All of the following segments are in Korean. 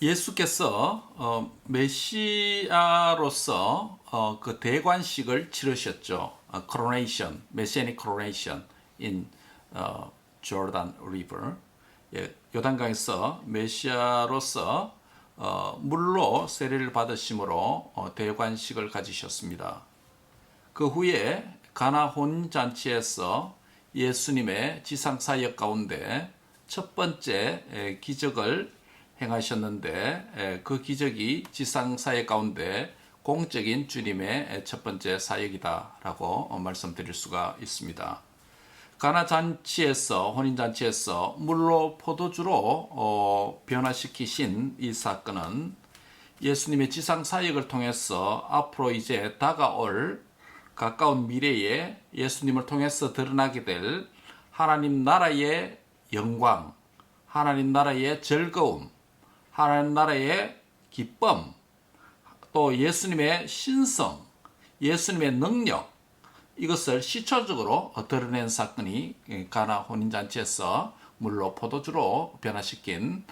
예수께서 메시아로서 그 대관식을 치르셨죠. coronation, messianic coronation in Jordan River. 예, 요단강에서 메시아로서 물로 세례를 받으심으로 대관식을 가지셨습니다. 그 후에 가나 혼인잔치에서 예수님의 지상 사역 가운데 첫 번째 기적을 행하셨는데 그 기적이 지상 사역 가운데 공적인 주님의 첫 번째 사역이다라고 말씀드릴 수가 있습니다. 가나 잔치에서 혼인 잔치에서 물로 포도주로 변화시키신 이 사건은 예수님의 지상 사역을 통해서 앞으로 이제 다가올 가까운 미래에 예수님을 통해서 드러나게 될 하나님 나라의 영광, 하나님 나라의 즐거움, 하나님 나라의 기쁨, 또 예수님의 신성, 예수님의 능력, 이것을 시초적으로 드러낸 사건이 가나 혼인잔치에서 물로 포도주로 변화시킨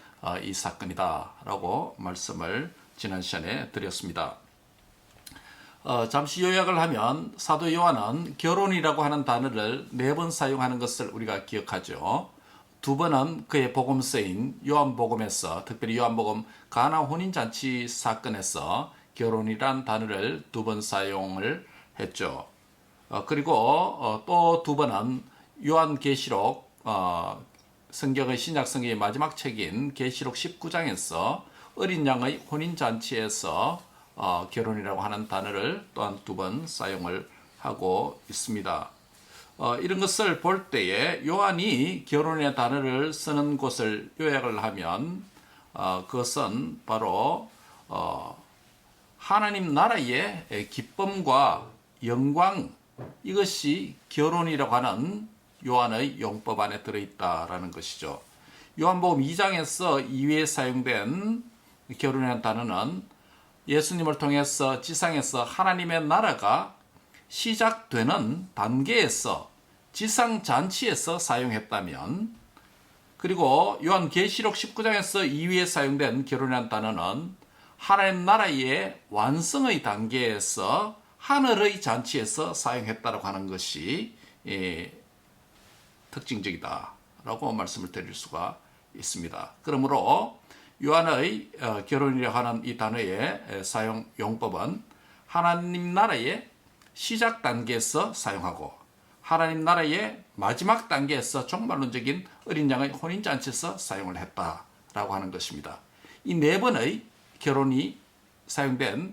이 사건이다라고 말씀을 지난 시간에 드렸습니다. 잠시 요약을 하면 사도 요한은 결혼이라고 하는 단어를 4번 사용하는 것을 우리가 기억하죠. 2번은 그의 복음서인 요한복음에서, 특별히 요한복음 가나 혼인잔치 사건에서 결혼이란 단어를 2번 사용을 했죠. 그리고 또 2번은 요한계시록, 성경의 신약 성경의 마지막 책인 계시록 19장에서 어린 양의 혼인잔치에서 결혼이라고 하는 단어를 또한 2번 사용을 하고 있습니다. 이런 것을 볼 때에 요한이 결혼의 단어를 쓰는 곳을 요약을 하면 그것은 바로 하나님 나라의 기쁨과 영광, 이것이 결혼이라고 하는 요한의 용법 안에 들어있다라는 것이죠. 요한복음 2장에서 이후에 사용된 결혼이라는 단어는 예수님을 통해서 지상에서 하나님의 나라가 시작되는 단계에서 지상잔치에서 사용했다면, 그리고 요한계시록 19장에서 이후에 사용된 결혼이라는 단어는 하나님 나라의 완성의 단계에서 하늘의 잔치에서 사용했다고 하는 것이 특징적이다라고 말씀을 드릴 수가 있습니다. 그러므로 요한의 결혼이라고 하는 이 단어의 사용 용법은 하나님 나라의 시작 단계에서 사용하고 하나님 나라의 마지막 단계에서 종말론적인 어린 양의 혼인잔치에서 사용을 했다라고 하는 것입니다. 이 4번의 결혼이 사용된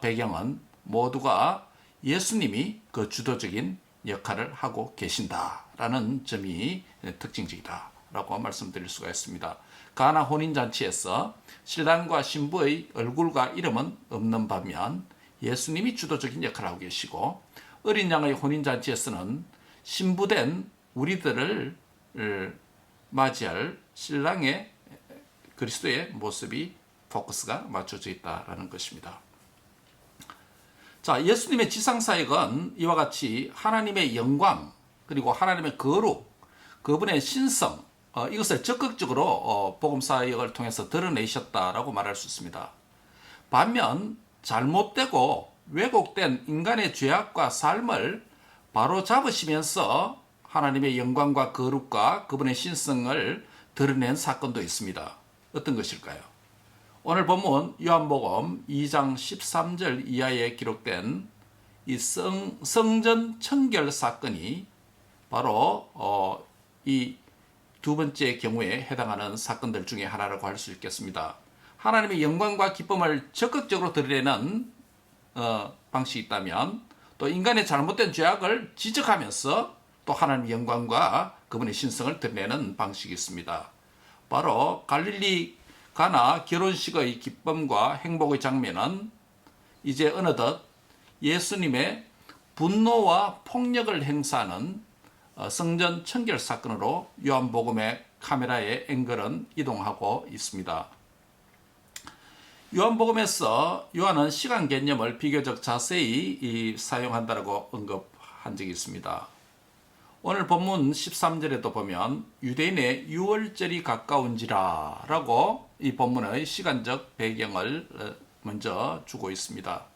배경은 모두가 예수님이 그 주도적인 역할을 하고 계신다라는 점이 특징적이다라고 말씀드릴 수가 있습니다. 가나 혼인잔치에서 신랑과 신부의 얼굴과 이름은 없는 반면 예수님이 주도적인 역할을 하고 계시고, 어린 양의 혼인잔치에서는 신부된 우리들을 맞이할 신랑의 그리스도의 모습이 포커스가 맞춰져 있다는 것입니다. 자, 예수님의 지상사역은 이와 같이 하나님의 영광, 그리고 하나님의 거룩, 그분의 신성, 이것을 적극적으로 복음사역을 통해서 드러내셨다라고 말할 수 있습니다. 반면 잘못되고 왜곡된 인간의 죄악과 삶을 바로 잡으시면서 하나님의 영광과 거룩과 그분의 신성을 드러낸 사건도 있습니다. 어떤 것일까요? 오늘 본문 요한복음 2장 13절 이하에 기록된 이 성전 청결 사건이 바로 이 2번째 경우에 해당하는 사건들 중에 하나라고 할 수 있겠습니다. 하나님의 영광과 기쁨을 적극적으로 드러내는 방식이 있다면, 또 인간의 잘못된 죄악을 지적하면서 또 하나님의 영광과 그분의 신성을 드러내는 방식이 있습니다. 바로 갈릴리 가나 결혼식의 기쁨과 행복의 장면은 이제 어느덧 예수님의 분노와 폭력을 행사하는 성전 청결 사건으로 요한복음의 카메라의 앵글은 이동하고 있습니다. 요한복음에서 요한은 시간 개념을 비교적 자세히 사용한다고 언급한 적이 있습니다. 오늘 본문 13절에도 보면 유대인의 유월절이 가까운지라 라고 이 본문의 시간적 배경을 먼저 주고 있습니다.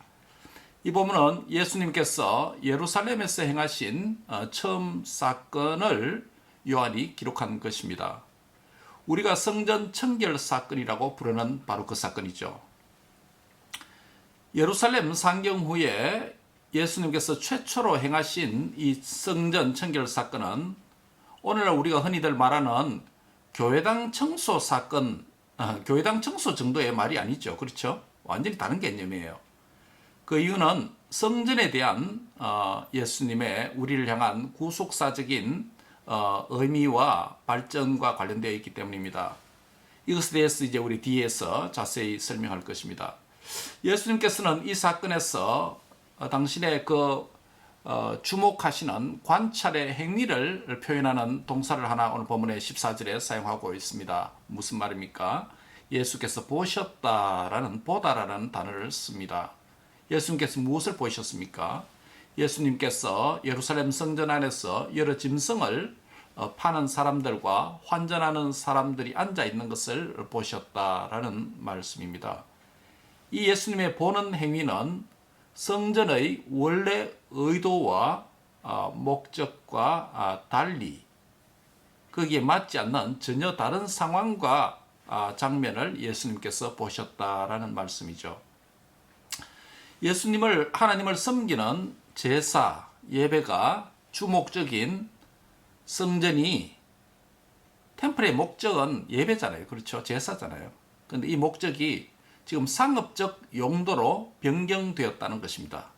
이 본문은 예수님께서 예루살렘에서 행하신 처음 사건을 요한이 기록한 것입니다. 우리가 성전 청결 사건이라고 부르는 바로 그 사건이죠. 예루살렘 상경 후에 예수님께서 최초로 행하신 이 성전 청결 사건은 오늘날 우리가 흔히들 말하는 교회당 청소 사건, 교회당 청소 정도의 말이 아니죠. 그렇죠? 완전히 다른 개념이에요. 그 이유는 성전에 대한 예수님의 우리를 향한 구속사적인 의미와 발전과 관련되어 있기 때문입니다. 이것에 대해서 이제 우리 뒤에서 자세히 설명할 것입니다. 예수님께서는 이 사건에서 당신의 주목하시는 관찰의 행위를 표현하는 동사를 하나 오늘 본문의 14절에 사용하고 있습니다. 무슨 말입니까? 예수께서 보셨다라는 보다라는 단어를 씁니다. 예수님께서 무엇을 보셨습니까? 예수님께서 예루살렘 성전 안에서 여러 짐승을 파는 사람들과 환전하는 사람들이 앉아 있는 것을 보셨다라는 말씀입니다. 이 예수님의 보는 행위는 성전의 원래 의도와 목적과 달리 거기에 맞지 않는 전혀 다른 상황과 장면을 예수님께서 보셨다라는 말씀이죠. 예수님을 하나님을 섬기는 제사, 예배가 주목적인 성전이 템플의 목적은 예배잖아요. 그렇죠? 제사잖아요. 그런데 이 목적이 지금 상업적 용도로 변경되었다는 것입니다.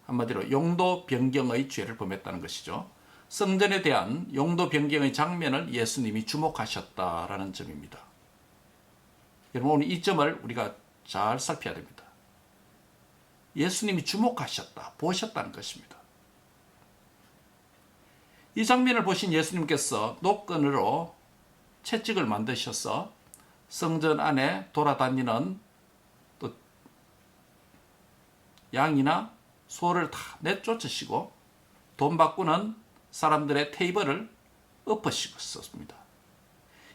한마디로 용도 변경의 죄를 범했다는 것이죠. 성전에 대한 용도 변경의 장면을 예수님이 주목하셨다라는 점입니다. 여러분 오늘 이 점을 우리가 잘 살펴야 됩니다. 예수님이 주목하셨다, 보셨다는 것입니다. 이 장면을 보신 예수님께서 노끈으로 채찍을 만드셔서 성전 안에 돌아다니는 또 양이나 소를 다 내쫓으시고 돈 바꾸는 사람들의 테이블을 엎으시었습니다.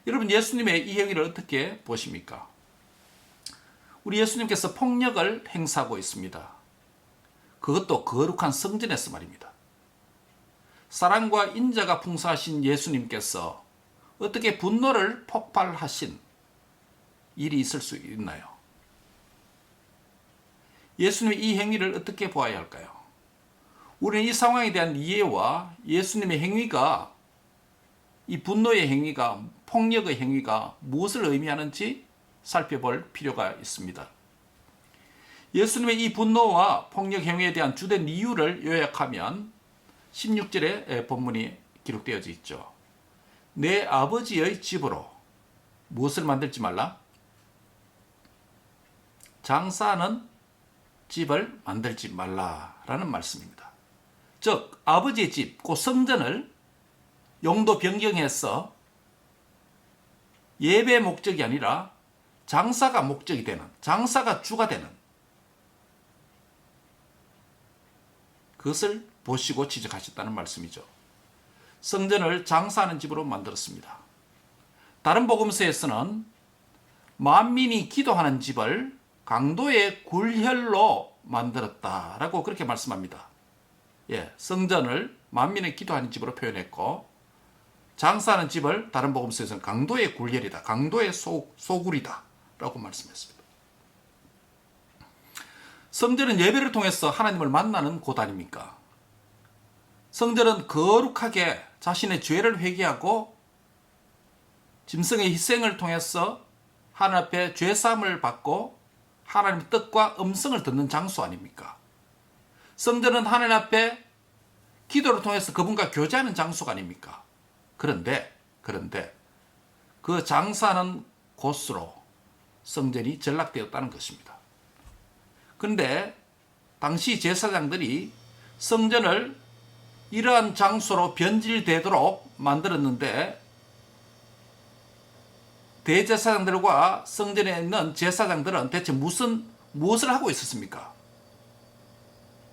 여러분 예수님의 이 행위를 어떻게 보십니까? 우리 예수님께서 폭력을 행사하고 있습니다. 그것도 거룩한 성전에서 말입니다. 사랑과 인자가 풍성하신 예수님께서 어떻게 분노를 폭발하신 일이 있을 수 있나요? 예수님의 이 행위를 어떻게 보아야 할까요? 우리는 이 상황에 대한 이해와 예수님의 행위가 이 분노의 행위가 폭력의 행위가 무엇을 의미하는지 살펴볼 필요가 있습니다. 예수님의 이 분노와 폭력 행위에 대한 주된 이유를 요약하면 16절에 본문이 기록되어 있죠. 내 아버지의 집으로 무엇을 만들지 말라? 장사하는 집을 만들지 말라라는 말씀입니다. 즉 아버지의 집, 그 성전을 용도 변경해서 예배 목적이 아니라 장사가 목적이 되는, 장사가 주가 되는 그것을 보시고 지적하셨다는 말씀이죠. 성전을 장사하는 집으로 만들었습니다. 다른 복음서에서는 만민이 기도하는 집을 강도의 굴혈로 만들었다라고 그렇게 말씀합니다. 성전을 만민의 기도하는 집으로 표현했고 장사하는 집을 다른 복음서에서는 강도의 굴혈이다, 강도의 소굴이다 라고 말씀했습니다. 성전은 예배를 통해서 하나님을 만나는 곳 아닙니까? 성전은 거룩하게 자신의 죄를 회개하고 짐승의 희생을 통해서 하나님 앞에 죄사함을 받고 하나님의 뜻과 음성을 듣는 장소 아닙니까? 성전은 하나님 앞에 기도를 통해서 그분과 교제하는 장소가 아닙니까? 그런데 그 장사하는 곳으로 성전이 전락되었다는 것입니다. 그런데 당시 제사장들이 성전을 이러한 장소로 변질되도록 만들었는데 대제사장들과 성전에 있는 제사장들은 대체 무엇을 하고 있었습니까?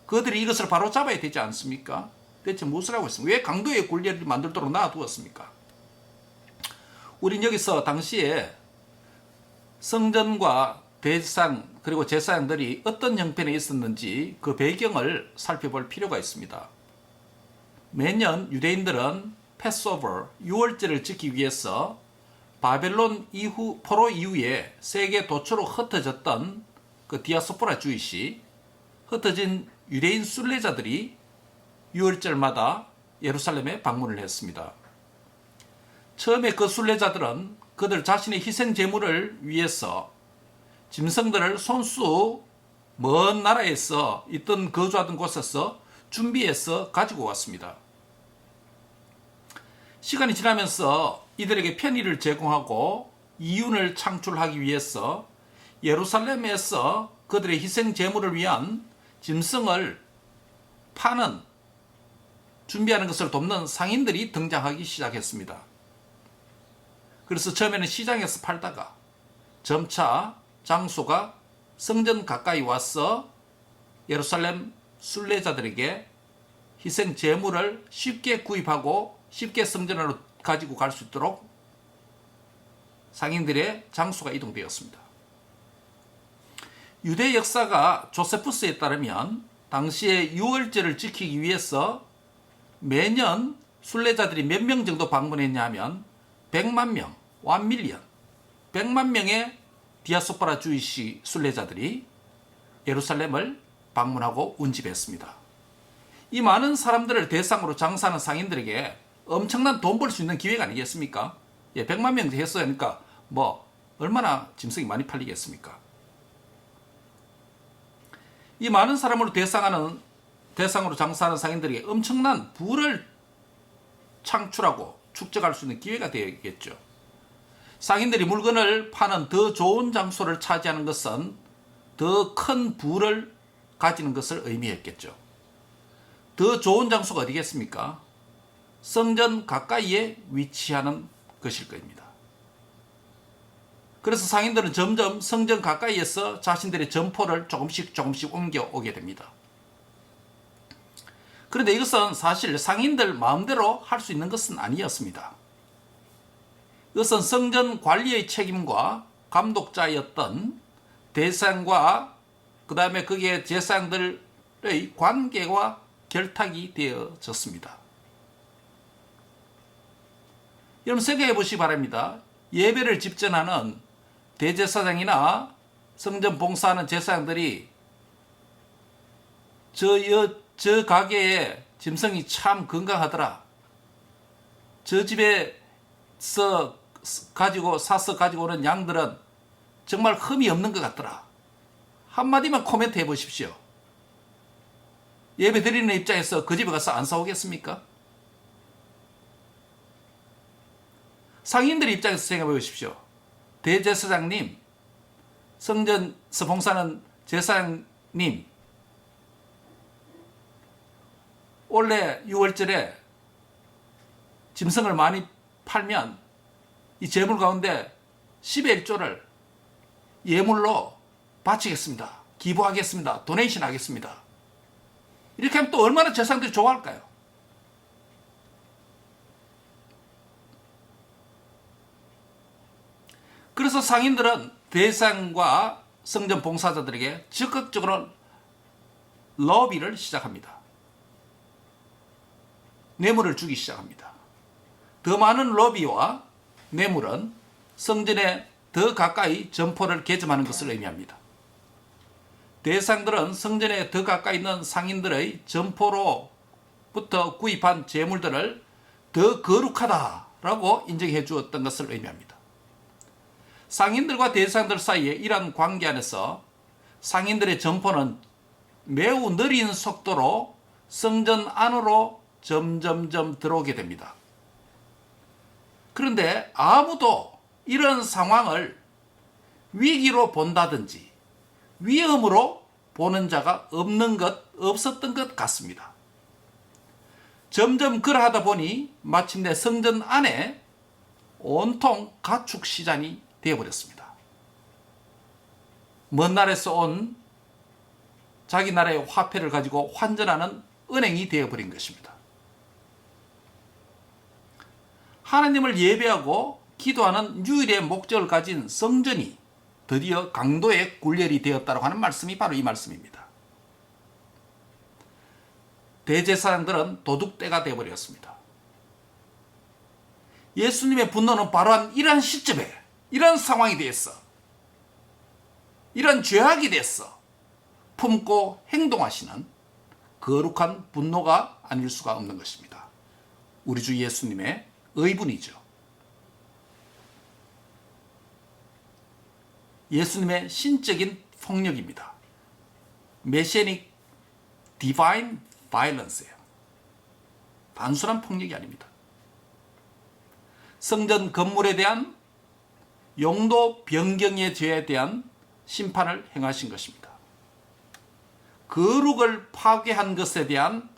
그들이 이것을 바로잡아야 되지 않습니까? 대체 무엇을 하고 있습니까? 왜 강도의 굴레를 만들도록 놔두었습니까? 우린 여기서 당시에 성전과 대제사장 그리고 제사장들이 어떤 형편에 있었는지 그 배경을 살펴볼 필요가 있습니다. 매년 유대인들은 패스오버, 유월절을 지키기 위해서 바벨론 이후 포로 이후에 세계 도처로 흩어졌던 그 디아스포라 주이시 흩어진 유대인 순례자들이 유월절마다 예루살렘에 방문을 했습니다. 처음에 그 순례자들은 그들 자신의 희생 제물을 위해서 짐승들을 손수 먼 나라에서 있던 거주하던 곳에서 준비해서 가지고 왔습니다. 시간이 지나면서 이들에게 편의를 제공하고 이윤을 창출하기 위해서 예루살렘에서 그들의 희생 제물을 위한 짐승을 파는 준비하는 것을 돕는 상인들이 등장하기 시작했습니다. 그래서 처음에는 시장에서 팔다가 점차 장소가 성전 가까이 와서 예루살렘 순례자들에게 희생 제물을 쉽게 구입하고 쉽게 성전으로 가지고 갈 수 있도록 상인들의 장소가 이동되었습니다. 유대 역사가 조세푸스에 따르면 당시에 유월절을 지키기 위해서 매년 순례자들이 몇 명 정도 방문했냐 하면 100만 명, 1밀리언, 100만 명의 디아스포라 주이시 순례자들이 예루살렘을 방문하고 운집했습니다. 이 많은 사람들을 대상으로 장사하는 상인들에게 엄청난 돈 벌 수 있는 기회가 아니겠습니까? 100만 명 했으니까 얼마나 짐승이 많이 팔리겠습니까? 이 많은 사람을 대상으로 장사하는 상인들에게 엄청난 부를 창출하고 축적할 수 있는 기회가 되겠죠. 상인들이 물건을 파는 더 좋은 장소를 차지하는 것은 더 큰 부를 가지는 것을 의미했겠죠. 더 좋은 장소가 어디겠습니까? 성전 가까이에 위치하는 것일 겁니다. 그래서 상인들은 점점 성전 가까이에서 자신들의 점포를 조금씩 옮겨오게 됩니다. 그런데 이것은 사실 상인들 마음대로 할 수 있는 것은 아니었습니다. 이것은 성전 관리의 책임과 감독자였던 대상과 그 다음에 거기에 제사장들의 관계와 결탁이 되어졌습니다. 여러분 생각해 보시기 바랍니다. 예배를 집전하는 대제사장이나 성전 봉사하는 제사장들이 저 가게에 짐승이 참 건강하더라. 저 집에서 사서 가지고 오는 양들은 정말 흠이 없는 것 같더라. 한마디만 코멘트 해 보십시오. 예배 드리는 입장에서 그 집에 가서 안 사오겠습니까? 상인들 입장에서 생각해 보십시오. 대제사장님, 성전에서 봉사하는 제사장님, 원래 6월절에 짐승을 많이 팔면 이 재물 가운데 10의 1조를 예물로 바치겠습니다. 기부하겠습니다. 도네이션 하겠습니다. 이렇게 하면 또 얼마나 제사장들이 좋아할까요? 그래서 상인들은 대상과 성전 봉사자들에게 적극적으로 러비를 시작합니다. 뇌물을 주기 시작합니다. 더 많은 러비와 뇌물은 성전에 더 가까이 점포를 개점하는 것을 의미합니다. 대상들은 성전에 더 가까이 있는 상인들의 점포로부터 구입한 재물들을 더 거룩하다라고 인정해 주었던 것을 의미합니다. 상인들과 대상들 사이에 이러한 관계 안에서 상인들의 점포는 매우 느린 속도로 성전 안으로 점점점 들어오게 됩니다. 그런데 아무도 이런 상황을 위기로 본다든지 위험으로 보는 자가 없었던 것 같습니다. 점점 그러하다 보니 마침내 성전 안에 온통 가축 시장이 되어버렸습니다. 먼 나라에서 온 자기 나라의 화폐를 가지고 환전하는 은행이 되어버린 것입니다. 하나님을 예배하고 기도하는 유일의 목적을 가진 성전이 드디어 강도의 굴렬이 되었다고 하는 말씀이 바로 이 말씀입니다. 대제사장들은 도둑떼가 되어버렸습니다. 예수님의 분노는 바로 한 이러한 시점에 이런 상황이 됐어. 이런 죄악이 됐어. 품고 행동하시는 거룩한 분노가 아닐 수가 없는 것입니다. 우리 주 예수님의 의분이죠. 예수님의 신적인 폭력입니다. 메시아닉 디바인 바이런스예요. 단순한 폭력이 아닙니다. 성전 건물에 대한 용도 변경의 죄에 대한 심판을 행하신 것입니다. 거룩을 파괴한 것에 대한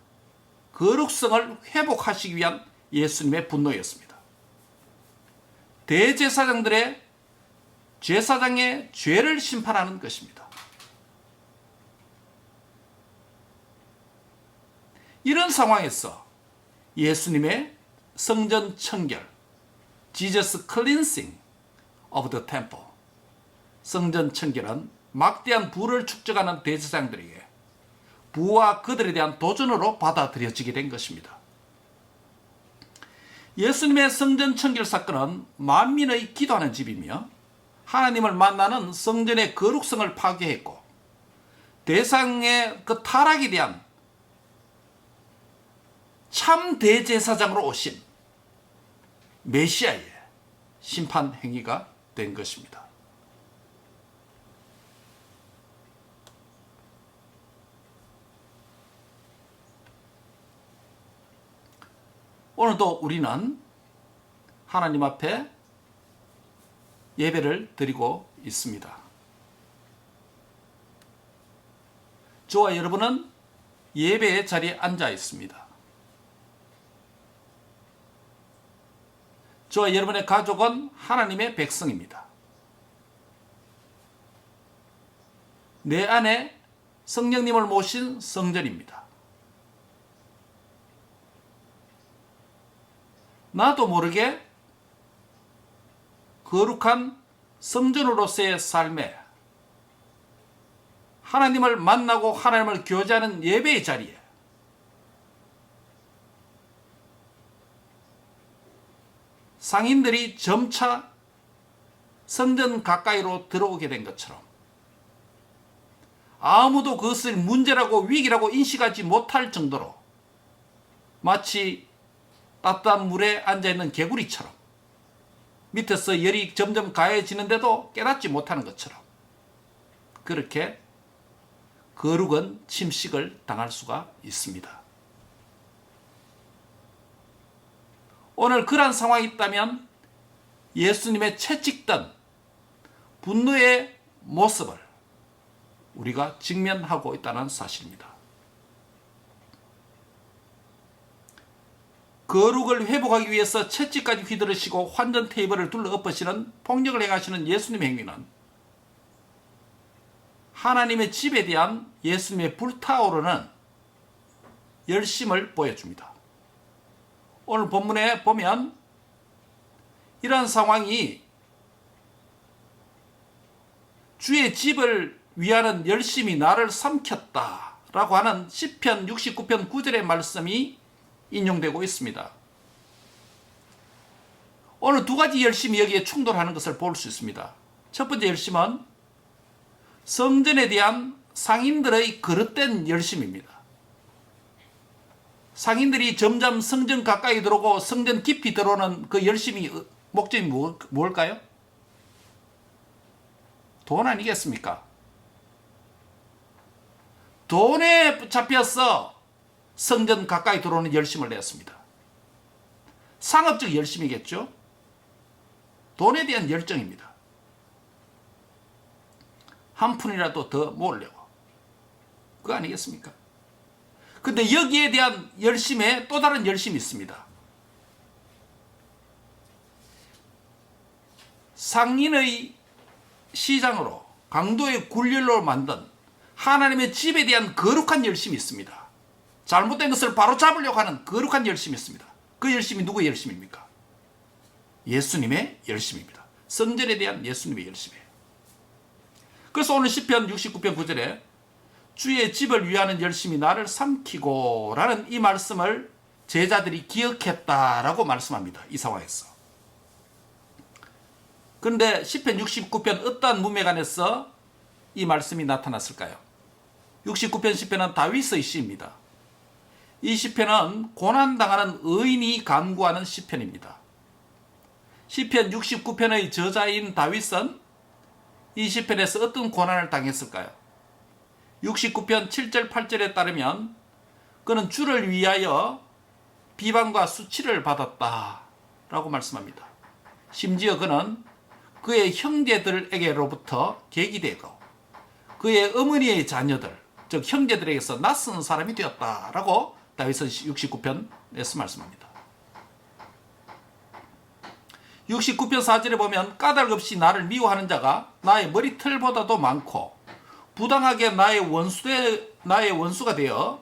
거룩성을 회복하시기 위한 예수님의 분노였습니다. 대제사장들의 제사장의 죄를 심판하는 것입니다. 이런 상황에서 예수님의 성전 청결, Jesus cleansing of the temple, 성전 청결은 막대한 부를 축적하는 대제사장들에게 부와 그들에 대한 도전으로 받아들여지게 된 것입니다. 예수님의 성전 청결 사건은 만민의 기도하는 집이며 하나님을 만나는 성전의 거룩성을 파괴했고 대상의 그 타락에 대한 참 대제사장으로 오신 메시아의 심판 행위가 된 것입니다. 오늘도 우리는 하나님 앞에 예배를 드리고 있습니다. 저와 여러분은 예배의 자리에 앉아 있습니다. 저와 여러분의 가족은 하나님의 백성입니다. 내 안에 성령님을 모신 성전입니다. 나도 모르게 거룩한 성전으로서의 삶에 하나님을 만나고 하나님을 교제하는 예배의 자리에 상인들이 점차 성전 가까이로 들어오게 된 것처럼 아무도 그것을 문제라고 위기라고 인식하지 못할 정도로 마치 따뜻한 물에 앉아있는 개구리처럼 밑에서 열이 점점 가해지는데도 깨닫지 못하는 것처럼 그렇게 거룩은 침식을 당할 수가 있습니다. 오늘 그러한 상황이 있다면 예수님의 채찍던 분노의 모습을 우리가 직면하고 있다는 사실입니다. 거룩을 회복하기 위해서 채찍까지 휘두르시고 환전 테이블을 둘러 엎으시는 폭력을 행하시는 예수님의 행위는 하나님의 집에 대한 예수님의 불타오르는 열심을 보여줍니다. 오늘 본문에 보면 이러한 상황이 주의 집을 위하는 열심이 나를 삼켰다 라고 하는 시편 69편 9절의 말씀이 인용되고 있습니다. 오늘 두 가지 열심이 여기에 충돌하는 것을 볼 수 있습니다. 첫 번째 열심은 성전에 대한 상인들의 그릇된 열심입니다. 상인들이 점점 성전 가까이 들어오고 성전 깊이 들어오는 그 열심이 목적이 뭘까요? 돈 아니겠습니까? 돈에 잡혀서 성전 가까이 들어오는 열심을 냈습니다. 상업적 열심이겠죠? 돈에 대한 열정입니다. 한 푼이라도 더 모으려고. 그거 아니겠습니까? 근데 여기에 대한 열심에 또 다른 열심이 있습니다. 상인의 시장으로 강도의 굴렬로 만든 하나님의 집에 대한 거룩한 열심이 있습니다. 잘못된 것을 바로 잡으려고 하는 거룩한 열심이 있습니다. 그 열심이 누구의 열심입니까? 예수님의 열심입니다. 성전에 대한 예수님의 열심이에요. 그래서 오늘 시편 69편 9절에 주의 집을 위하는 열심이 나를 삼키고 라는 이 말씀을 제자들이 기억했다라고 말씀합니다. 이 상황에서. 그런데 시편 69편 어떠한 문맥 안에서 이 말씀이 나타났을까요? 69편 시편은 다윗의 시입니다. 이 시편은 고난당하는 의인이 간구하는 시편입니다. 시편 69편의 저자인 다윗은 이 시편에서 어떤 고난을 당했을까요? 69편 7절 8절에 따르면 그는 주를 위하여 비방과 수치를 받았다 라고 말씀합니다. 심지어 그는 그의 형제들에게로부터 계기되고 그의 어머니의 자녀들, 즉 형제들에게서 낯선 사람이 되었다라고 다윗은 69편에서 말씀합니다. 69편 4절에 보면 까닭없이 나를 미워하는 자가 나의 머리털보다도 많고 부당하게 나의 원수가 되어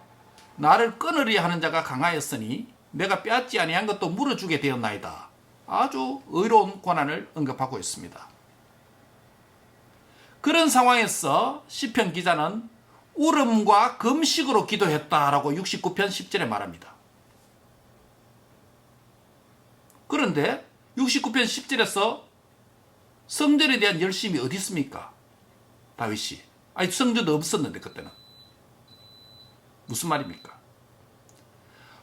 나를 끊으려 하는 자가 강하였으니 내가 빼앗지 아니한 것도 물어주게 되었나이다. 아주 의로운 고난을 언급하고 있습니다. 그런 상황에서 시편 기자는 울음과 금식으로 기도했다라고 69편 10절에 말합니다. 그런데 69편 10절에서 성전에 대한 열심이 어디 있습니까? 다윗이. 아니 성전도 없었는데 그때는. 무슨 말입니까?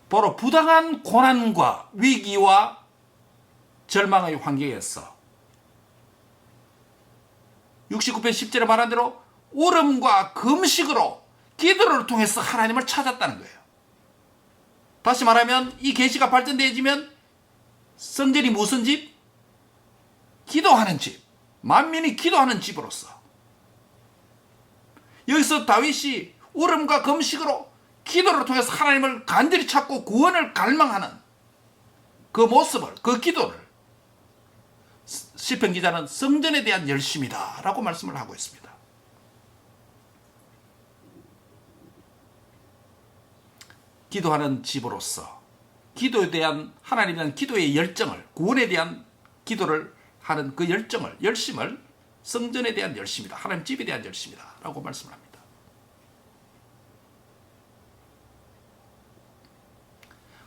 바로 부당한 고난과 위기와 절망의 환경에서 69편 10절에 말한 대로 울음과 금식으로 기도를 통해서 하나님을 찾았다는 거예요. 다시 말하면 이 계시가 발전되어지면 성전이 무슨 집? 기도하는 집. 만민이 기도하는 집으로서. 여기서 다윗이 울음과 금식으로 기도를 통해서 하나님을 간절히 찾고 구원을 갈망하는 그 모습을, 그 기도를 시편 기자는 성전에 대한 열심이다 라고 말씀을 하고 있습니다. 기도하는 집으로서 기도에 대한 하나님에 대한 기도의 열정을, 구원에 대한 기도를 하는 그 열심을 성전에 대한 열심이다, 하나님 집에 대한 열심이다 라고 말씀을 합니다.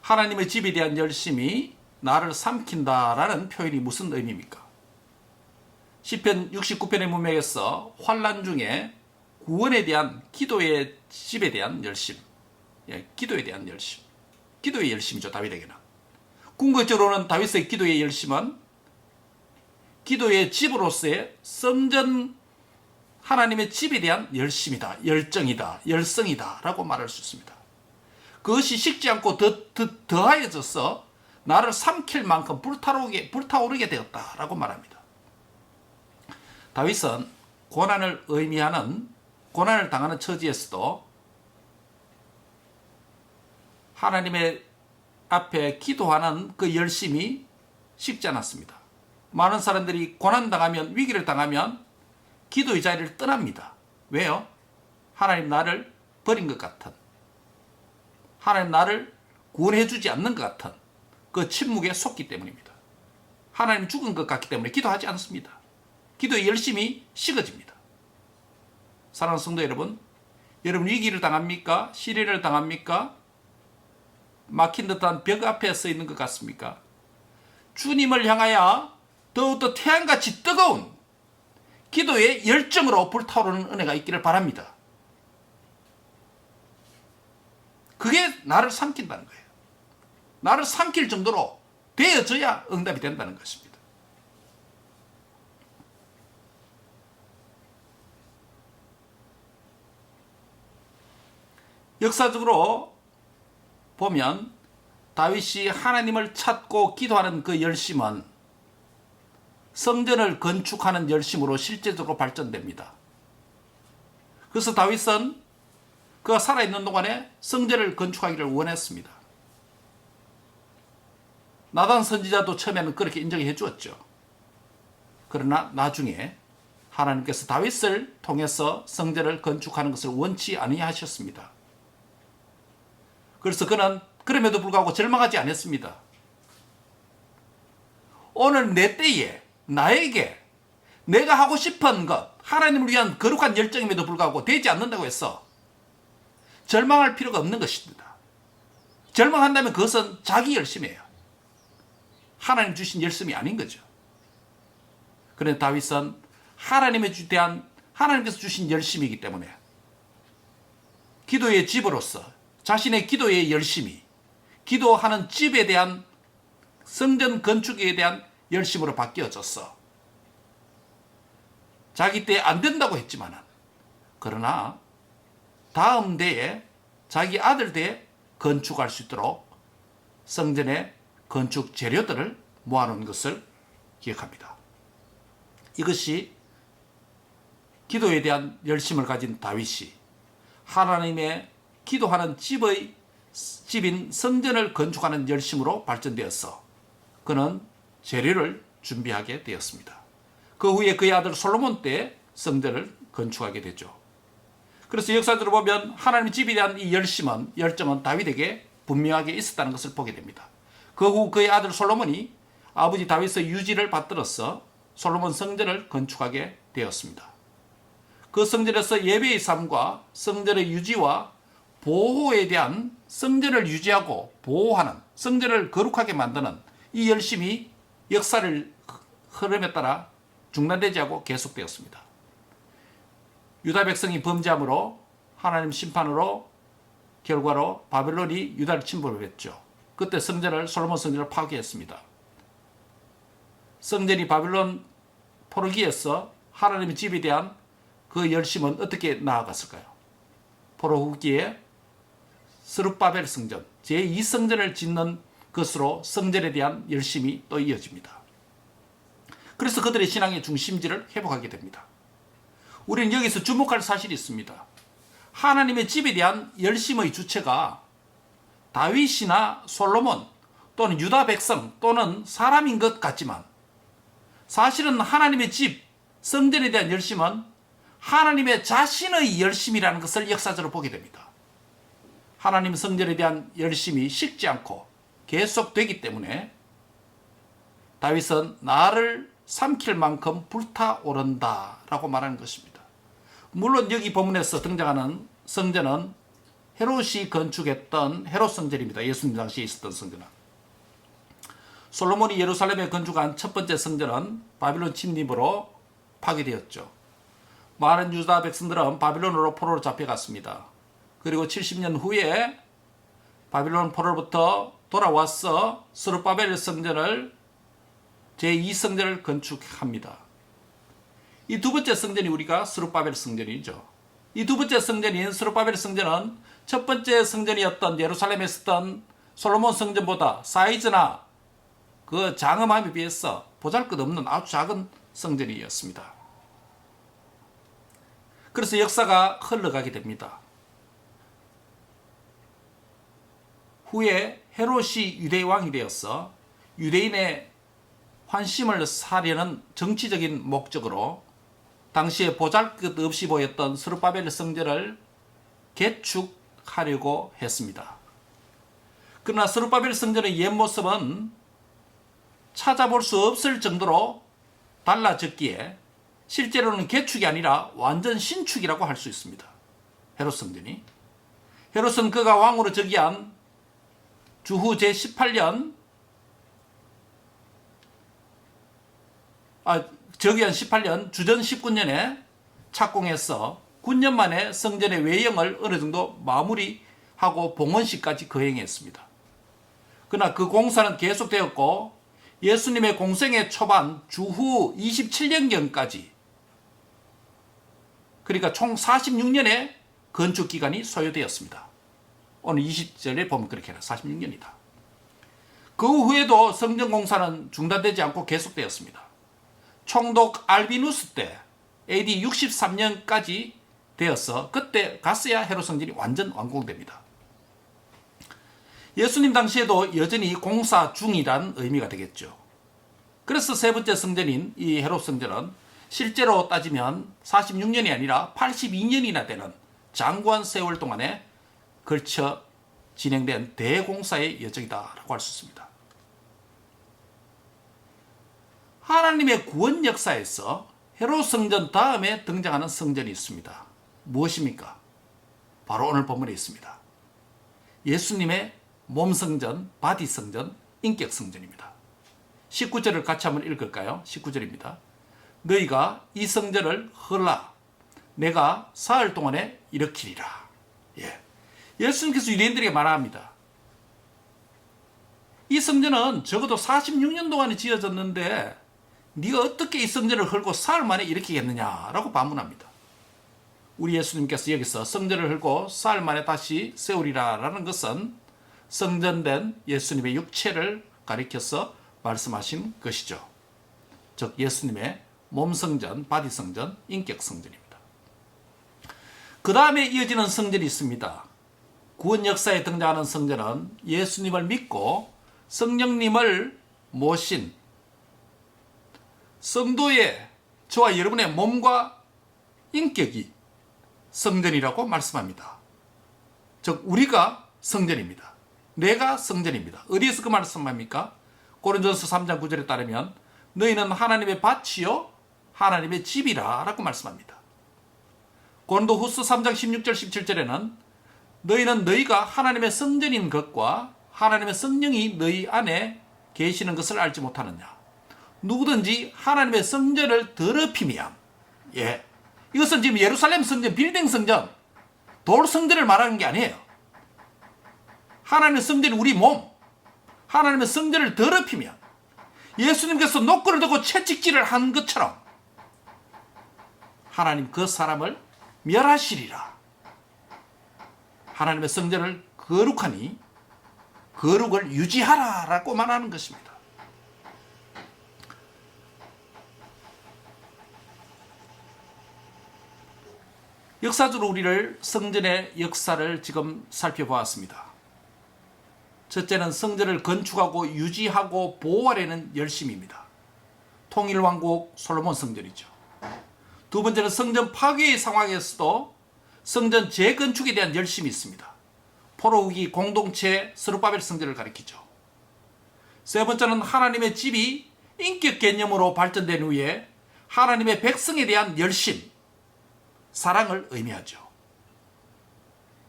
하나님의 집에 대한 열심이 나를 삼킨다라는 표현이 무슨 의미입니까? 시편 69편의 문맥에서 환난 중에 구원에 대한 기도의 집에 대한 열심, 기도에 대한 열심, 기도의 열심이죠. 다윗에게는. 궁극적으로는 다윗의 기도의 열심은 기도의 집으로서의 성전 하나님의 집에 대한 열심이다, 열정이다, 열성이다 라고 말할 수 있습니다. 그것이 식지 않고 더하여져서 나를 삼킬 만큼 불타오르게 되었다라고 말합니다. 다윗은 고난을 당하는 처지에서도 하나님의 앞에 기도하는 그 열심이 쉽지 않았습니다. 많은 사람들이 고난당하면, 위기를 당하면 기도의 자리를 떠납니다. 왜요? 하나님 나를 버린 것 같은, 하나님 나를 구원해주지 않는 것 같은 그 침묵에 속기 때문입니다. 하나님 죽은 것 같기 때문에 기도하지 않습니다. 기도의 열심이 식어집니다. 사랑하는 성도 여러분, 여러분 위기를 당합니까? 시련을 당합니까? 막힌 듯한 벽 앞에 서 있는 것 같습니까? 주님을 향하여 더욱더 태양같이 뜨거운 기도의 열정으로 불타오르는 은혜가 있기를 바랍니다. 그게 나를 삼킨다는 거예요. 나를 삼킬 정도로 되어져야 응답이 된다는 것입니다. 역사적으로 보면 다윗이 하나님을 찾고 기도하는 그 열심은 성전을 건축하는 열심으로 실제적으로 발전됩니다. 그래서 다윗은 그가 살아있는 동안에 성전을 건축하기를 원했습니다. 나단 선지자도 처음에는 그렇게 인정해 주었죠. 그러나 나중에 하나님께서 다윗을 통해서 성전을 건축하는 것을 원치 아니하셨습니다. 그래서 그는 그럼에도 불구하고 절망하지 않았습니다. 오늘 내 때에 나에게 내가 하고 싶은 것, 하나님을 위한 거룩한 열정임에도 불구하고 되지 않는다고 해서 절망할 필요가 없는 것입니다. 절망한다면 그것은 자기 열심이에요. 하나님 주신 열심이 아닌 거죠. 그런데 다윗은 하나님께서 주신 열심이기 때문에 기도의 집으로서 자신의 기도의 열심이 기도하는 집에 대한 성전 건축에 대한 열심으로 바뀌어졌어. 자기 때 안 된다고 했지만은 그러나 다음 대에 자기 아들 대에 건축할 수 있도록 성전의 건축 재료들을 모아놓은 것을 기억합니다. 이것이 기도에 대한 열심을 가진 다윗이 하나님의 기도하는 집인 성전을 건축하는 열심으로 발전되었어. 그는 재료를 준비하게 되었습니다. 그 후에 그의 아들 솔로몬 때 성전을 건축하게 되죠. 그래서 역사적으로 보면 하나님의 집에 대한 이 열정은 다윗에게 분명하게 있었다는 것을 보게 됩니다. 그 후 그의 아들 솔로몬이 아버지 다윗의 유지를 받들어서 솔로몬 성전을 건축하게 되었습니다. 그 성전에서 예배의 삶과 성전의 유지와 보호에 대한 성전을 유지하고 보호하는 성전을 거룩하게 만드는 이 열심이 역사를 흐름에 따라 중단되지 않고 계속되었습니다. 유다 백성이 범죄함으로 하나님 심판으로 결과로 바벨론이 유다를 침범했죠. 그때 솔로몬 성전을 파괴했습니다. 성전이 바벨론 포로기에서 하나님의 집에 대한 그 열심은 어떻게 나아갔을까요? 포로 후기에 스룹바벨 성전, 제2성전을 짓는 것으로 성전에 대한 열심이 또 이어집니다. 그래서 그들의 신앙의 중심지를 회복하게 됩니다. 우리는 여기서 주목할 사실이 있습니다. 하나님의 집에 대한 열심의 주체가 다윗이나 솔로몬 또는 유다 백성 또는 사람인 것 같지만 사실은 하나님의 집, 성전에 대한 열심은 하나님의 자신의 열심이라는 것을 역사적으로 보게 됩니다. 하나님 성전에 대한 열심이 식지 않고 계속되기 때문에 다윗은 나를 삼킬 만큼 불타오른다 라고 말하는 것입니다. 물론 여기 본문에서 등장하는 성전은 헤롯이 건축했던 헤롯 성전입니다. 예수님 당시에 있었던 성전은. 솔로몬이 예루살렘에 건축한 첫 번째 성전은 바빌론 침입으로 파괴되었죠. 많은 유다 백성들은 바빌론으로 포로로 잡혀갔습니다. 그리고 70년 후에 바빌론 포로로부터 돌아와서 스룹바벨 성전을 제2성전을 건축합니다. 이 두 번째 성전이 우리가 스룹바벨 성전이죠. 이 두 번째 성전인 스룹바벨 성전은 첫 번째 성전이었던 예루살렘에 있었던 솔로몬 성전보다 사이즈나 그 장엄함에 비해서 보잘것없는 아주 작은 성전이었습니다. 그래서 역사가 흘러가게 됩니다. 후에 헤롯이 유대의 왕이 되어서 유대인의 환심을 사려는 정치적인 목적으로 당시에 보잘것없이 보였던 스룹바벨 성전을 개축하려고 했습니다. 그러나 스룹바벨 성전의 옛모습은 찾아볼 수 없을 정도로 달라졌기에 실제로는 개축이 아니라 완전 신축이라고 할 수 있습니다. 헤롯 성전이. 헤롯은 그가 왕으로 즉위한 주후 제18년 즉위한 18년 주전 19년에 착공해서 9년 만에 성전의 외형을 어느 정도 마무리하고 봉헌식까지 거행했습니다. 그러나 그 공사는 계속되었고 예수님의 공생의 초반 주후 27년경까지 그러니까 총 46년의 건축 기간이 소요되었습니다. 오늘 20절에 보면 그렇게 해요. 46년이다. 그 후에도 성전 공사는 중단되지 않고 계속되었습니다. 총독 알비누스 때 AD 63년까지 되어서 그때 갔어야 헤롯 성전이 완전 완공됩니다. 예수님 당시에도 여전히 공사 중이란 의미가 되겠죠. 그래서 세 번째 성전인 이 헤롯 성전은 실제로 따지면 46년이 아니라 82년이나 되는 장구한 세월 동안에 걸쳐 진행된 대공사의 여정이다라고 할 수 있습니다. 하나님의 구원 역사에서 헤롯 성전 다음에 등장하는 성전이 있습니다. 무엇입니까? 바로 오늘 본문에 있습니다. 예수님의 몸 성전, 바디 성전, 인격 성전입니다. 19절을 같이 한번 읽을까요? 19절입니다. 너희가 이 성전을 헐라 내가 사흘 동안에 일으키리라. 예수님께서 유대인들에게 말합니다. 이 성전은 적어도 46년 동안에 지어졌는데 네가 어떻게 이 성전을 헐고 사흘 만에 일으키겠느냐라고 반문합니다. 우리 예수님께서 여기서 성전을 헐고 사흘 만에 다시 세우리라라는 것은 성전된 예수님의 육체를 가리켜서 말씀하신 것이죠. 즉 예수님의 몸 성전, 바디 성전, 인격 성전입니다. 그 다음에 이어지는 성전이 있습니다. 구원 역사에 등장하는 성전은 예수님을 믿고 성령님을 모신 성도의 저와 여러분의 몸과 인격이 성전이라고 말씀합니다. 즉 우리가 성전입니다. 내가 성전입니다. 어디에서 그 말씀합니까? 고린도전서 3장 9절에 따르면 너희는 하나님의 밭이요 하나님의 집이라 라고 말씀합니다. 고린도후서 3장 16절 17절에는 너희는 너희가 하나님의 성전인 것과 하나님의 성령이 너희 안에 계시는 것을 알지 못하느냐. 누구든지 하나님의 성전을 더럽히면 이것은 지금 예루살렘 성전, 빌딩 성전, 돌 성전을 말하는 게 아니에요. 하나님의 성전이 우리 몸, 하나님의 성전을 더럽히면 예수님께서 노끈을 들고 채찍질을 한 것처럼 하나님 그 사람을 멸하시리라. 하나님의 성전을 거룩하니 거룩을 유지하라 라고 말하는 것입니다. 역사적으로 우리를 성전의 역사를 지금 살펴보았습니다. 첫째는 성전을 건축하고 유지하고 보호하려는 열심입니다. 통일왕국 솔로몬 성전이죠. 두 번째는 성전 파괴의 상황에서도 성전 재건축에 대한 열심이 있습니다. 포로 후기 공동체 스룹바벨 성전을 가리키죠. 세 번째는 하나님의 집이 인격 개념으로 발전된 후에 하나님의 백성에 대한 열심, 사랑을 의미하죠.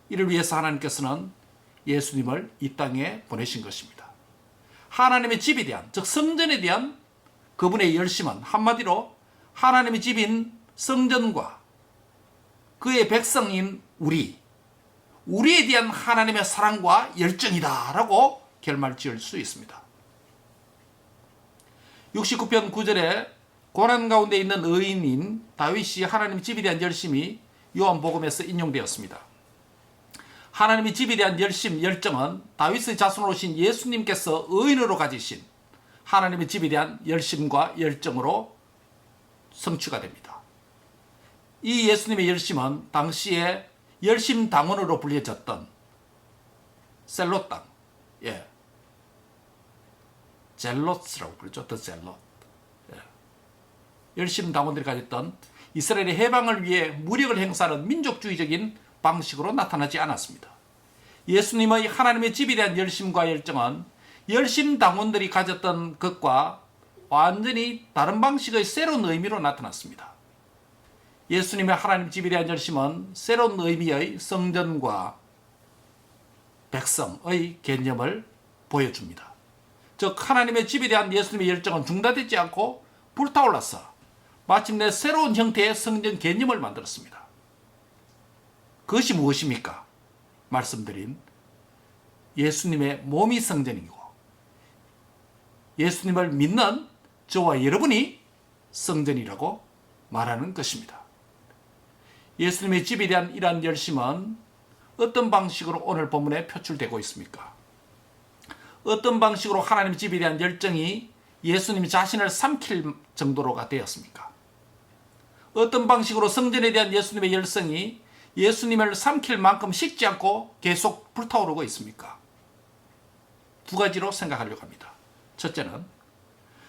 이를 위해서 하나님께서는 예수님을 이 땅에 보내신 것입니다. 하나님의 집에 대한, 즉 성전에 대한 그분의 열심은 한마디로 하나님의 집인 성전과 그의 백성인 우리에 대한 하나님의 사랑과 열정이다 라고 결말 지을 수 있습니다. 69편 9절에 고난 가운데 있는 의인인 다윗이 하나님의 집에 대한 열심이 요한복음에서 인용되었습니다. 하나님의 집에 대한 열심, 열정은 다윗의 자손으로 오신 예수님께서 의인으로 가지신 하나님의 집에 대한 열심과 열정으로 성취가 됩니다. 이 예수님의 열심은 당시에 열심당원으로 불려졌던 셀롯 땅, 젤롯이라고 부르죠. 더 젤롯. 열심당원들이 가졌던 이스라엘의 해방을 위해 무력을 행사하는 민족주의적인 방식으로 나타나지 않았습니다. 예수님의 하나님의 집에 대한 열심과 열정은 열심당원들이 가졌던 것과 완전히 다른 방식의 새로운 의미로 나타났습니다. 예수님의 하나님 집에 대한 열심은 새로운 의미의 성전과 백성의 개념을 보여줍니다. 즉 하나님의 집에 대한 예수님의 열정은 중단되지 않고 불타올라서 마침내 새로운 형태의 성전 개념을 만들었습니다. 그것이 무엇입니까? 말씀드린 예수님의 몸이 성전이고 예수님을 믿는 저와 여러분이 성전이라고 말하는 것입니다. 예수님의 집에 대한 이러한 열심은 어떤 방식으로 오늘 본문에 표출되고 있습니까? 어떤 방식으로 하나님의 집에 대한 열정이 예수님 자신을 삼킬 정도로가 되었습니까? 어떤 방식으로 성전에 대한 예수님의 열성이 예수님을 삼킬 만큼 식지 않고 계속 불타오르고 있습니까? 두 가지로 생각하려고 합니다. 첫째는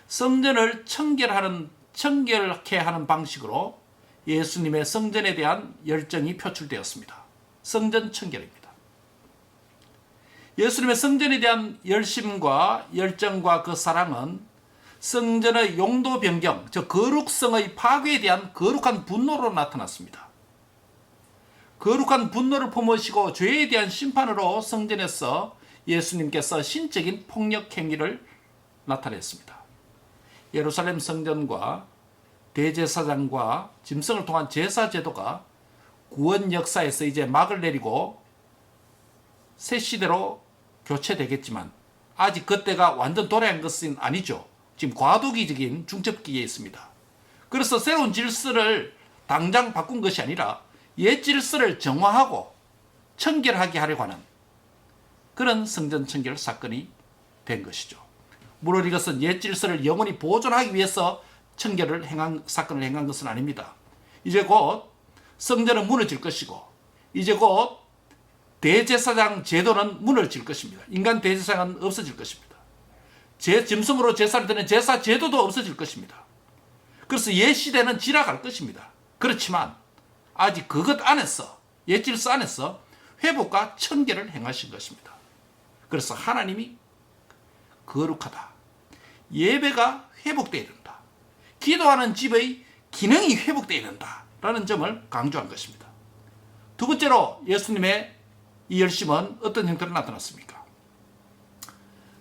성전을 청결케 하는 방식으로 예수님의 성전에 대한 열정이 표출되었습니다. 성전 청결입니다. 예수님의 성전에 대한 열심과 열정과 그 사랑은 성전의 용도 변경, 저 거룩성의 파괴에 대한 거룩한 분노로 나타났습니다. 거룩한 분노를 품으시고 죄에 대한 심판으로 성전에서 예수님께서 신적인 폭력 행위를 나타냈습니다. 예루살렘 성전과 대제사장과 짐승을 통한 제사 제도가 구원 역사에서 이제 막을 내리고 새 시대로 교체되겠지만 아직 그때가 완전 도래한 것은 아니죠. 지금 과도기적인 중첩기에 있습니다. 그래서 새로운 질서를 당장 바꾼 것이 아니라 옛 질서를 정화하고 청결하게 하려고 하는 그런 성전 청결 사건이 된 것이죠. 물론 이것은 옛 질서를 영원히 보존하기 위해서 청결을 사건을 행한 것은 아닙니다. 이제 곧 성전은 무너질 것이고 이제 곧 대제사장 제도는 무너질 것입니다. 인간 대제사장은 없어질 것입니다. 짐승으로 제사를 드리는 제사 제도도 없어질 것입니다. 그래서 옛 시대는 지나갈 것입니다. 그렇지만 아직 그것 안에서 옛 질서 안에서 회복과 청결을 행하신 것입니다. 그래서 하나님이 거룩하다. 예배가 회복되어야 된다. 기도하는 집의 기능이 회복되어야 된다. 라는 점을 강조한 것입니다. 두 번째로 예수님의 이 열심은 어떤 형태로 나타났습니까?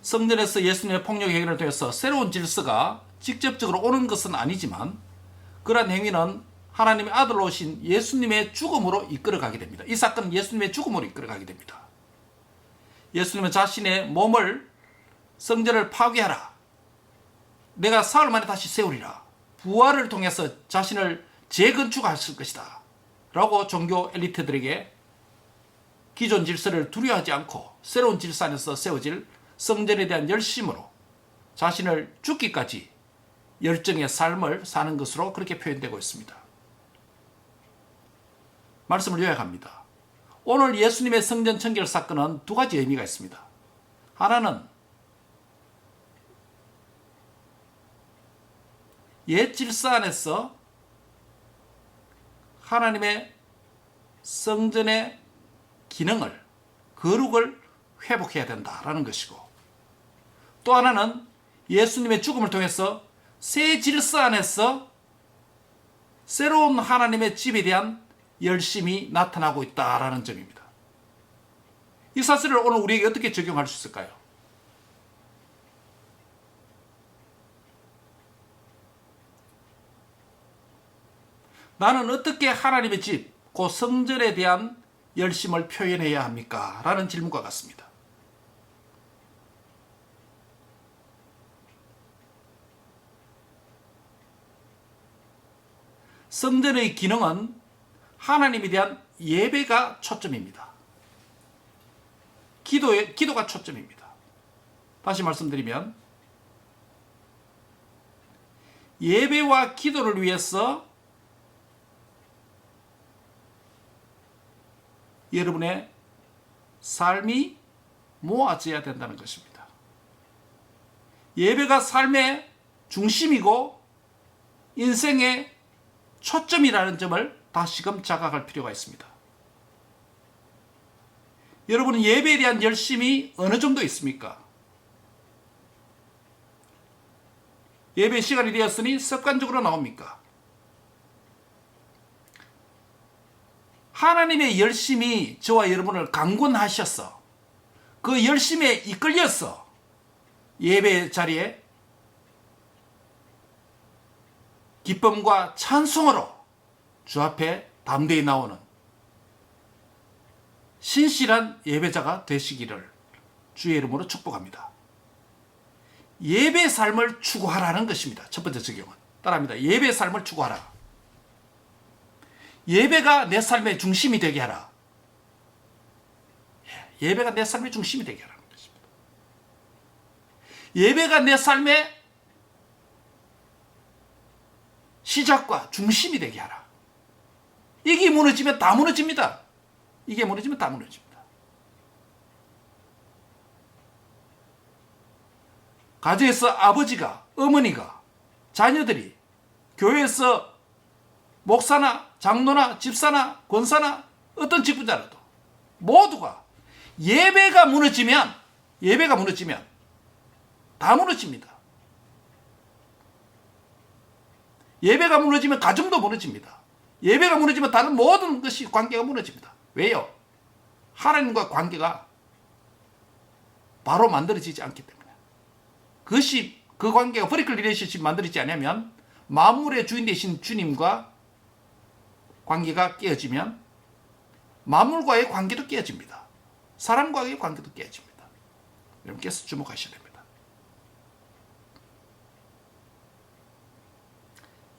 성전에서 예수님의 폭력 행위를 통해서 새로운 질서가 직접적으로 오는 것은 아니지만 그러한 행위는 하나님의 아들로 오신 예수님의 죽음으로 이끌어가게 됩니다. 이 사건은 예수님의 죽음으로 이끌어가게 됩니다. 예수님은 자신의 몸을 성전을 파괴하라. 내가 사흘 만에 다시 세우리라. 부활을 통해서 자신을 재건축하실 것이다. 라고 종교 엘리트들에게 기존 질서를 두려워하지 않고 새로운 질서 안에서 세워질 성전에 대한 열심으로 자신을 죽기까지 열정의 삶을 사는 것으로 그렇게 표현되고 있습니다. 말씀을 요약합니다. 오늘 예수님의 성전 청결 사건은 두 가지 의미가 있습니다. 하나는 옛 질서 안에서 하나님의 성전의 기능을, 거룩을 회복해야 된다라는 것이고, 또 하나는 예수님의 죽음을 통해서 새 질서 안에서 새로운 하나님의 집에 대한 열심이 나타나고 있다라는 점입니다. 이 사실을 오늘 우리에게 어떻게 적용할 수 있을까요? 나는 어떻게 하나님의 집, 그 성전에 대한 열심을 표현해야 합니까? 라는 질문과 같습니다. 성전의 기능은 하나님에 대한 예배가 초점입니다. 기도가 초점입니다. 다시 말씀드리면 예배와 기도를 위해서 여러분의 삶이 모아져야 된다는 것입니다. 예배가 삶의 중심이고 인생의 초점이라는 점을 다시금 자각할 필요가 있습니다. 여러분은 예배에 대한 열심이 어느 정도 있습니까? 예배 시간이 되었으니 습관적으로 나옵니까? 하나님의 열심이 저와 여러분을 강권하셔서 그 열심에 이끌려서 예배 자리에 기쁨과 찬송으로 주 앞에 담대히 나오는 신실한 예배자가 되시기를 주의 이름으로 축복합니다. 예배 삶을 추구하라는 것입니다. 첫 번째 적용은. 따라합니다. 예배 삶을 추구하라. 예배가 내 삶의 중심이 되게 하라. 예배가 내 삶의 중심이 되게 하라는 것입니다. 예배가 내 삶의 시작과 중심이 되게 하라. 이게 무너지면 다 무너집니다. 이게 무너지면 다 무너집니다. 가정에서 아버지가, 어머니가, 자녀들이, 교회에서 목사나 장로나 집사나 권사나 어떤 직분자라도 모두가 예배가 무너지면 다 무너집니다. 예배가 무너지면 가정도 무너집니다. 예배가 무너지면 다른 모든 것이 관계가 무너집니다. 왜요? 하나님과 관계가 바로 만들어지지 않기 때문에. 그것이 그 관계가 버티컬 리레이션십이 만들어지지 않으면 만물의 주인 되신 주님과 관계가 깨어지면 만물과의 관계도 깨어집니다. 사람과의 관계도 깨어집니다. 여러분께서 주목하셔야 됩니다.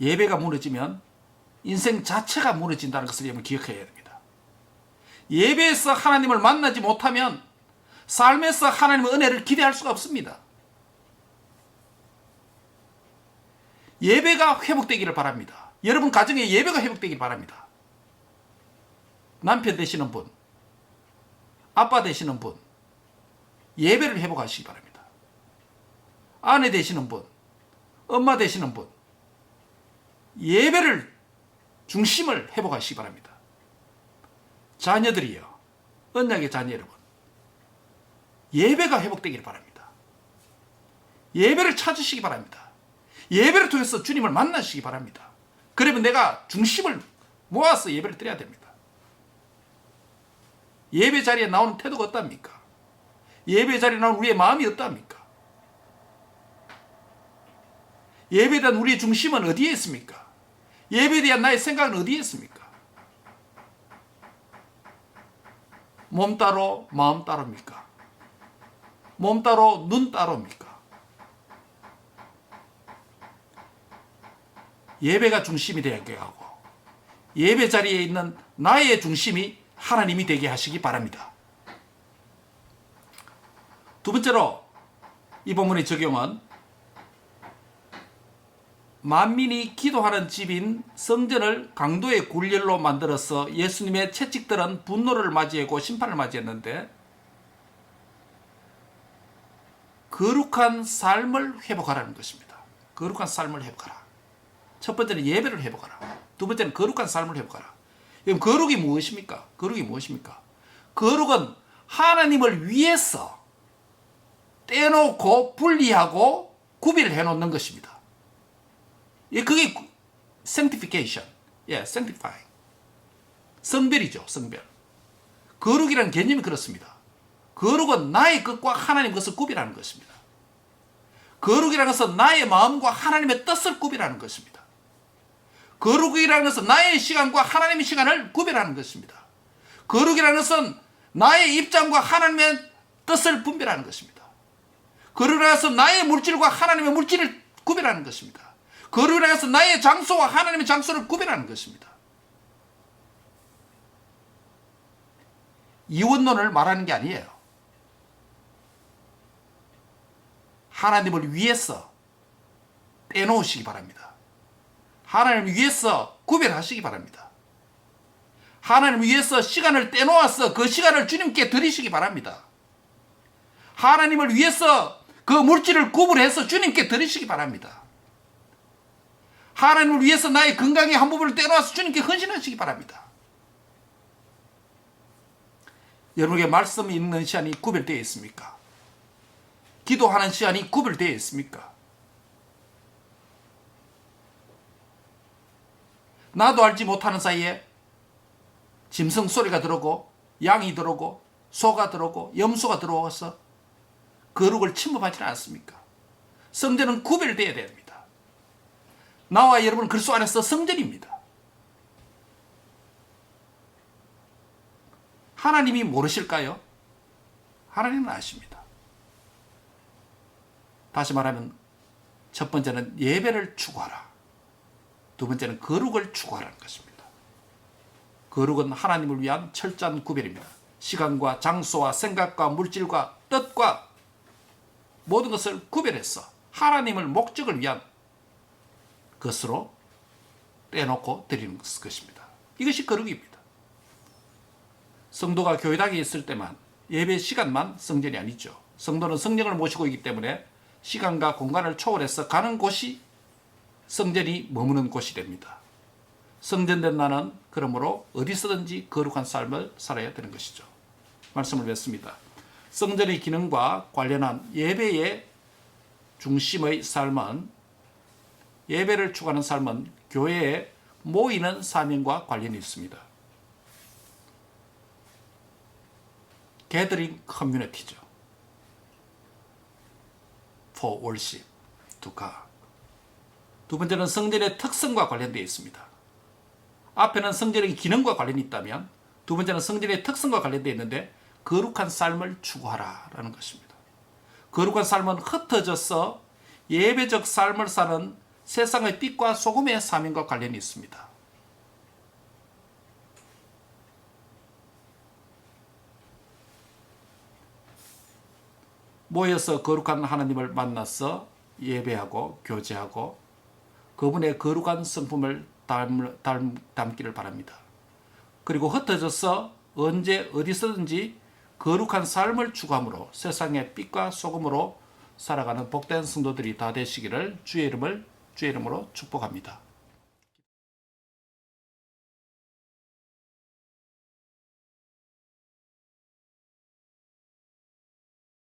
예배가 무너지면 인생 자체가 무너진다는 것을 여러분 기억해야 됩니다. 예배에서 하나님을 만나지 못하면 삶에서 하나님의 은혜를 기대할 수가 없습니다. 예배가 회복되기를 바랍니다. 여러분 가정에 예배가 회복되기를 바랍니다. 남편 되시는 분, 아빠 되시는 분, 예배를 회복하시기 바랍니다. 아내 되시는 분, 엄마 되시는 분, 예배를 중심을 회복하시기 바랍니다. 자녀들이요, 언약의 자녀 여러분, 예배가 회복되기를 바랍니다. 예배를 찾으시기 바랍니다. 예배를 통해서 주님을 만나시기 바랍니다. 그러면 내가 중심을 모아서 예배를 드려야 됩니다. 예배 자리에 나오는 태도가 어떻습니까? 예배 자리에 나오는 우리의 마음이 어떻습니까? 예배에 대한 우리의 중심은 어디에 있습니까? 예배에 대한 나의 생각은 어디에 있습니까? 몸 따로 마음 따로입니까? 몸 따로 눈 따로입니까? 예배가 중심이 되게 하고 예배 자리에 있는 나의 중심이 하나님이 되게 하시기 바랍니다. 두 번째로 이 본문의 적용은 만민이 기도하는 집인 성전을 강도의 굴열로 만들어서 예수님의 채찍들은 분노를 맞이하고 심판을 맞이했는데 거룩한 삶을 회복하라는 것입니다. 거룩한 삶을 회복하라. 첫 번째는 예배를 회복하라. 두 번째는 거룩한 삶을 회복하라. 그럼 거룩이 무엇입니까? 거룩이 무엇입니까? 거룩은 하나님을 위해서 떼놓고 분리하고 구별해 놓는 것입니다. 그게 sanctification, sanctifying. 성별이죠, 성별. 거룩이라는 개념이 그렇습니다. 거룩은 나의 것과 하나님의 것을 구별하는 것입니다. 거룩이라는 것은 나의 마음과 하나님의 뜻을 구별하는 것입니다. 거룩이라는 것은 나의 시간과 하나님의 시간을 구별하는 것입니다. 거룩이라는 것은 나의 입장과 하나님의 뜻을 분별하는 것입니다. 거룩이라는 것은 나의 물질과 하나님의 물질을 구별하는 것입니다. 거룩이라는 것은 나의 장소와 하나님의 장소를 구별하는 것입니다. 이원론을 말하는 게 아니에요. 하나님을 위해서 떼놓으시기 바랍니다. 하나님을 위해서 구별하시기 바랍니다. 하나님을 위해서 시간을 떼놓아서 그 시간을 주님께 드리시기 바랍니다. 하나님을 위해서 그 물질을 구분해서 주님께 드리시기 바랍니다. 하나님을 위해서 나의 건강의 한 부분을 떼놓아서 주님께 헌신하시기 바랍니다. 여러분에게 말씀이 있는 시간이 구별되어 있습니까? 기도하는 시간이 구별되어 있습니까? 나도 알지 못하는 사이에 짐승 소리가 들어오고 양이 들어오고 소가 들어오고 염소가 들어와서 거룩을 침범하지는 않습니까? 성전은 구별되어야 됩니다. 나와 여러분은 그리스도 안에서 성전입니다. 하나님이 모르실까요? 하나님은 아십니다. 다시 말하면 첫 번째는 예배를 추구하라. 두 번째는 거룩을 추구하라는 것입니다. 거룩은 하나님을 위한 철저한 구별입니다. 시간과 장소와 생각과 물질과 뜻과 모든 것을 구별해서 하나님을 목적을 위한 것으로 떼놓고 드리는 것입니다. 이것이 거룩입니다. 성도가 교회당에 있을 때만 예배 시간만 성전이 아니죠. 성도는 성령을 모시고 있기 때문에 시간과 공간을 초월해서 가는 곳이 성전이 머무는 곳이 됩니다. 성전된 나는 그러므로 어디서든지 거룩한 삶을 살아야 되는 것이죠. 말씀을 맺습니다. 성전의 기능과 관련한 예배의 중심의 삶은 예배를 추구하는 삶은 교회에 모이는 사명과 관련이 있습니다. Gathering Community죠. For worship to God. 두 번째는 성전의 특성과 관련되어 있습니다. 앞에는 성전의 기능과 관련이 있다면 두 번째는 성전의 특성과 관련되어 있는데 거룩한 삶을 추구하라 라는 것입니다. 거룩한 삶은 흩어져서 예배적 삶을 사는 세상의 빛과 소금의 사명과 관련이 있습니다. 모여서 거룩한 하나님을 만나서 예배하고 교제하고 그분의 거룩한 성품을 담기를 바랍니다. 그리고 흩어져서 언제 어디서든지 거룩한 삶을 추구함으로 세상의 빛과 소금으로 살아가는 복된 성도들이 다 되시기를 주의 이름으로 축복합니다.